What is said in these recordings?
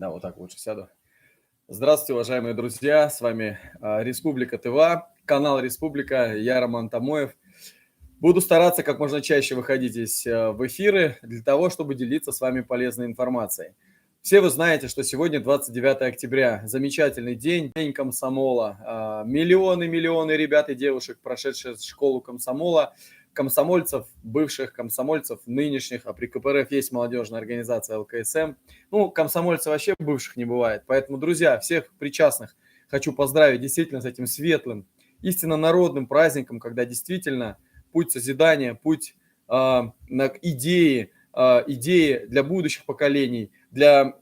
Да, вот так лучше сяду. Здравствуйте, уважаемые друзья, с вами Республика ТВА, канал Республика, я Роман Тамоев. Буду стараться как можно чаще выходить здесь в эфиры для того, чтобы делиться с вами полезной информацией. Все вы знаете, что сегодня 29 октября, замечательный день, день комсомола. Миллионы ребят и девушек, прошедшие школу комсомола, комсомольцев, бывших комсомольцев, нынешних, а при КПРФ есть молодежная организация ЛКСМ. Ну, комсомольцев вообще бывших не бывает. Поэтому, друзья, всех причастных хочу поздравить действительно с этим светлым, истинно народным праздником, когда действительно путь созидания, путь идеи, идеи для будущих поколений, для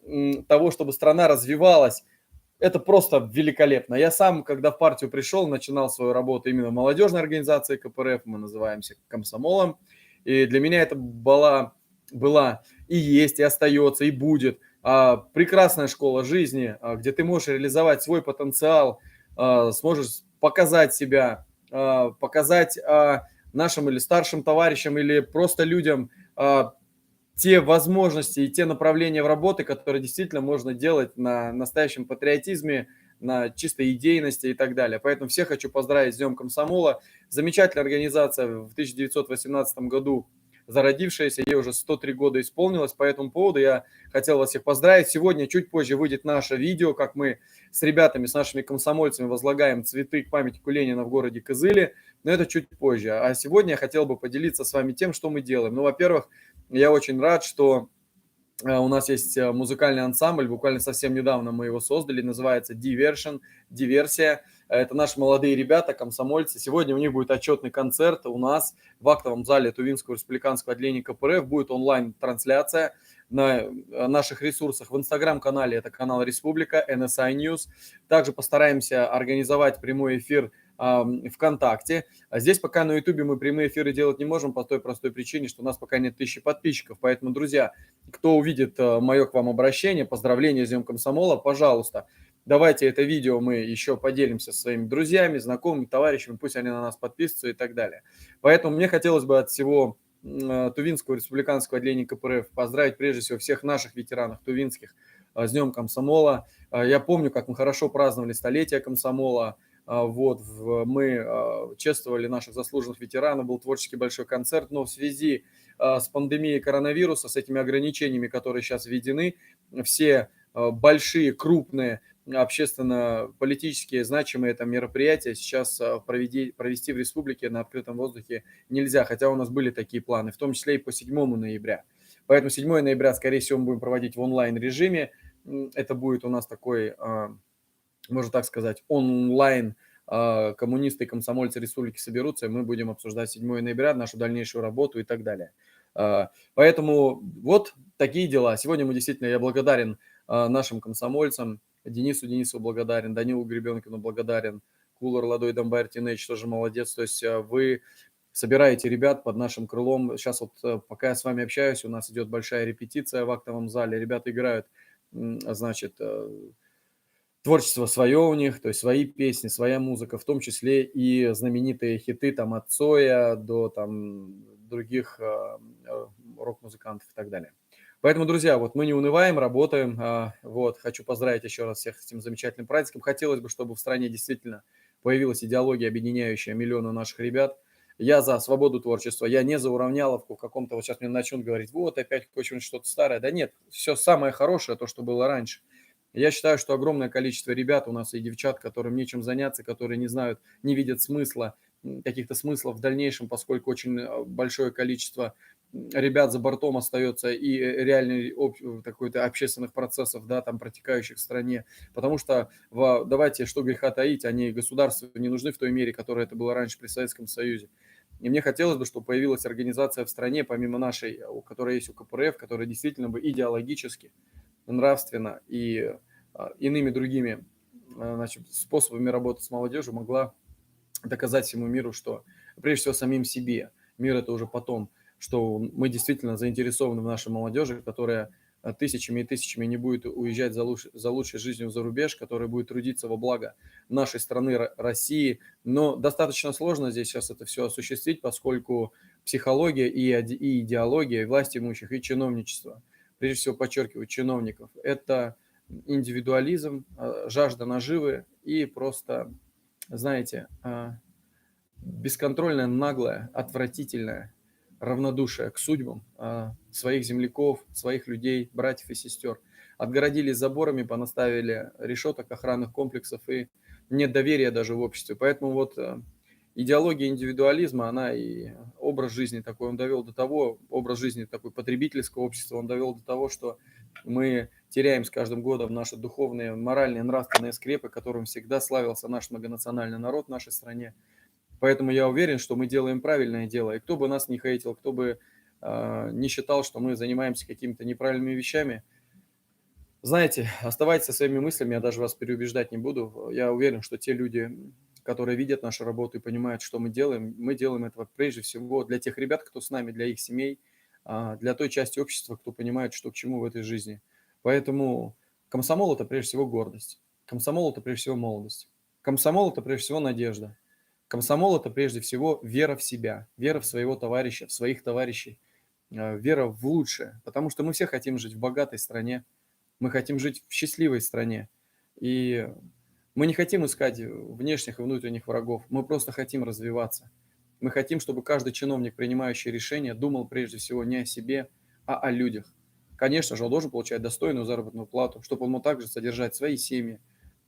того, чтобы страна развивалась. Это просто великолепно. Я сам, когда в партию пришел, начинал свою работу именно в молодежной организации КПРФ, мы называемся комсомолом. И для меня это была и есть, и остается, и будет прекрасная школа жизни, где ты можешь реализовать свой потенциал, сможешь показать себя, показать нашим или старшим товарищам, или просто людям те возможности и те направления в работы, которые действительно можно делать на настоящем патриотизме, на чистой идейности и так далее. Поэтому всех хочу поздравить с Днем комсомола. Замечательная организация в 1918 году зародившаяся, ей уже 103 года исполнилось. По этому поводу я хотел вас всех поздравить. Сегодня чуть позже выйдет наше видео, как мы с ребятами, с нашими комсомольцами возлагаем цветы к памятнику Ленина в городе Кызыле. Но это чуть позже. А сегодня я хотел бы поделиться с вами тем, что мы делаем. Ну, во-первых, я очень рад, что у нас есть музыкальный ансамбль, буквально совсем недавно мы его создали, называется Diversion, Диверсия. Это наши молодые ребята, комсомольцы. Сегодня у них будет отчетный концерт у нас в актовом зале Тувинского республиканского отделения КПРФ. Будет онлайн-трансляция на наших ресурсах. В инстаграм-канале это канал Республика, NSI News. Также постараемся организовать прямой эфир ВКонтакте. А здесь пока на Ютубе мы прямые эфиры делать не можем по той простой причине, что у нас пока нет 1000 подписчиков. Поэтому, друзья, кто увидит мое к вам обращение, поздравление с Днем комсомола, пожалуйста, давайте это видео мы еще поделимся со своими друзьями, знакомыми, товарищами, пусть они на нас подписываются и так далее. Поэтому мне хотелось бы от всего Тувинского республиканского отделения КПРФ поздравить прежде всего всех наших ветеранов тувинских с Днем комсомола. Я помню, как мы хорошо праздновали столетие комсомола. Вот, мы чествовали наших заслуженных ветеранов, был творческий большой концерт, но в связи с пандемией коронавируса, с этими ограничениями, которые сейчас введены, все большие, крупные, общественно-политические, значимые там мероприятия сейчас провести в республике на открытом воздухе нельзя, хотя у нас были такие планы, в том числе и по 7 ноября. Поэтому 7 ноября, скорее всего, мы будем проводить в онлайн-режиме. Это будет у нас такой, можно так сказать, онлайн. Коммунисты и комсомольцы республики соберутся, и мы будем обсуждать 7 ноября, нашу дальнейшую работу и так далее. Поэтому вот такие дела. Сегодня я благодарен нашим комсомольцам, Денису благодарен, Данилу Гребенкину благодарен, Кулар Ладой Дамбайр Тинеч тоже молодец. То есть вы собираете ребят под нашим крылом. Сейчас вот пока я с вами общаюсь, у нас идет большая репетиция в актовом зале. Ребята играют, значит, творчество свое у них, то есть свои песни, своя музыка, в том числе и знаменитые хиты там от Цоя до там других рок-музыкантов и так далее. Поэтому, друзья, вот мы не унываем, работаем. Вот, хочу поздравить еще раз всех с этим замечательным праздником. Хотелось бы, чтобы в стране действительно появилась идеология, объединяющая миллионы наших ребят. Я за свободу творчества, я не за уравняловку в каком-то, вот сейчас мне начнут говорить, вот опять хочешь что-то старое. Да нет, все самое хорошее, то, что было раньше. Я считаю, что огромное количество ребят у нас и девчат, которым нечем заняться, которые не знают, не видят смысла, каких-то смыслов в дальнейшем, поскольку очень большое количество ребят за бортом остается и реальный такой-то общественных процессов, да, там протекающих в стране, потому что давайте, что греха таить, они государству не нужны в той мере, которая это было раньше при Советском Союзе. И мне хотелось бы, чтобы появилась организация в стране, помимо нашей, у которой есть у КПРФ, которая действительно бы идеологически, нравственно и иными другими, значит, способами работы с молодежью могла доказать всему миру, что прежде всего самим себе, мир это уже потом, что мы действительно заинтересованы в нашей молодежи, которая тысячами и тысячами не будет уезжать за лучшей жизнью за рубеж, которая будет трудиться во благо нашей страны, России. Но достаточно сложно здесь сейчас это все осуществить, поскольку психология и идеология, и власть имущих, и чиновничество, прежде всего подчеркиваю, чиновников, это индивидуализм, жажда наживы и просто, знаете, бесконтрольное, наглое, отвратительное равнодушие к судьбам своих земляков, своих людей, братьев и сестер. Отгородились заборами, понаставили решеток, охранных комплексов, и нет доверия даже в обществе. Поэтому вот идеология индивидуализма, она и образ жизни такой, он довел до того, образ жизни такой потребительского общества, он довел до того, что мы теряем с каждым годом наши духовные, моральные, нравственные скрепы, которым всегда славился наш многонациональный народ в нашей стране. Поэтому я уверен, что мы делаем правильное дело. И кто бы нас не хейтил, кто бы не считал, что мы занимаемся какими-то неправильными вещами, знаете, оставайтесь со своими мыслями, я даже вас переубеждать не буду. Я уверен, что те люди, которые видят нашу работу и понимают, что мы делаем это прежде всего для тех ребят, кто с нами, для их семей, для той части общества, кто понимает, что к чему в этой жизни. Поэтому комсомол – это прежде всего гордость. Комсомол – это прежде всего молодость. Комсомол – это прежде всего надежда. Комсомол – это прежде всего вера в себя, вера в своего товарища, в своих товарищей, вера в лучшее. Потому что мы все хотим жить в богатой стране, мы хотим жить в счастливой стране. И мы не хотим искать внешних и внутренних врагов, мы просто хотим развиваться. Мы хотим, чтобы каждый чиновник, принимающий решения, думал прежде всего не о себе, а о людях. Конечно же, он должен получать достойную заработную плату, чтобы он мог также содержать свои семьи,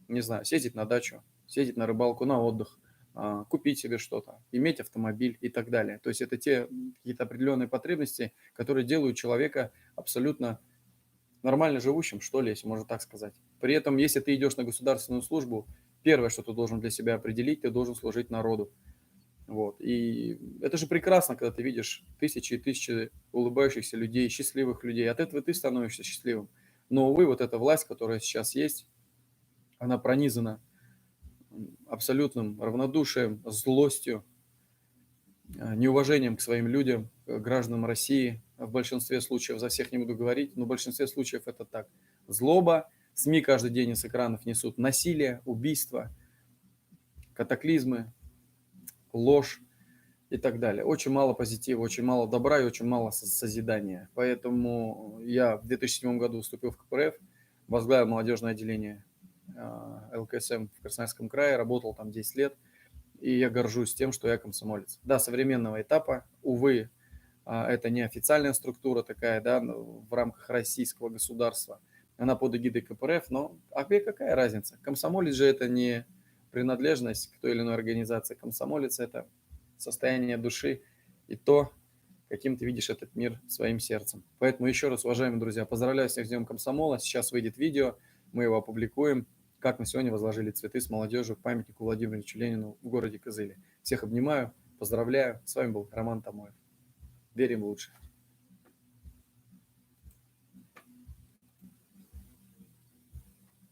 не знаю, съездить на дачу, съездить на рыбалку, на отдых, купить себе что-то, иметь автомобиль и так далее. То есть это те какие-то определенные потребности, которые делают человека абсолютно нормально живущим, что ли, если можно так сказать. При этом, если ты идешь на государственную службу, первое, что ты должен для себя определить, ты должен служить народу. Вот. И это же прекрасно, когда ты видишь тысячи и тысячи улыбающихся людей, счастливых людей. От этого ты становишься счастливым. Но, увы, вот эта власть, которая сейчас есть, она пронизана абсолютным равнодушием, злостью, неуважением к своим людям, к гражданам России. В большинстве случаев, за всех не буду говорить, но в большинстве случаев это так. Злоба, СМИ каждый день из экранов несут насилие, убийства, катаклизмы, ложь и так далее. Очень мало позитива, очень мало добра и очень мало созидания. Поэтому я в 2007 году вступил в КПРФ, возглавил молодежное отделение ЛКСМ в Красноярском крае, работал там 10 лет. И я горжусь тем, что я комсомолец. Да, современного этапа, увы, это не официальная структура такая, да, в рамках российского государства. Она под эгидой КПРФ, но какая разница? Комсомолец же это не принадлежность к той или иной организации. Комсомолец – это состояние души и то, каким ты видишь этот мир своим сердцем. Поэтому еще раз, уважаемые друзья, поздравляю всех с Днем комсомола. Сейчас выйдет видео, мы его опубликуем, как мы сегодня возложили цветы с молодежью к памятнику Владимиру Ильичу Ленину в городе Кызыле. Всех обнимаю, поздравляю. С вами был Роман Тамоев. Верим в лучшее.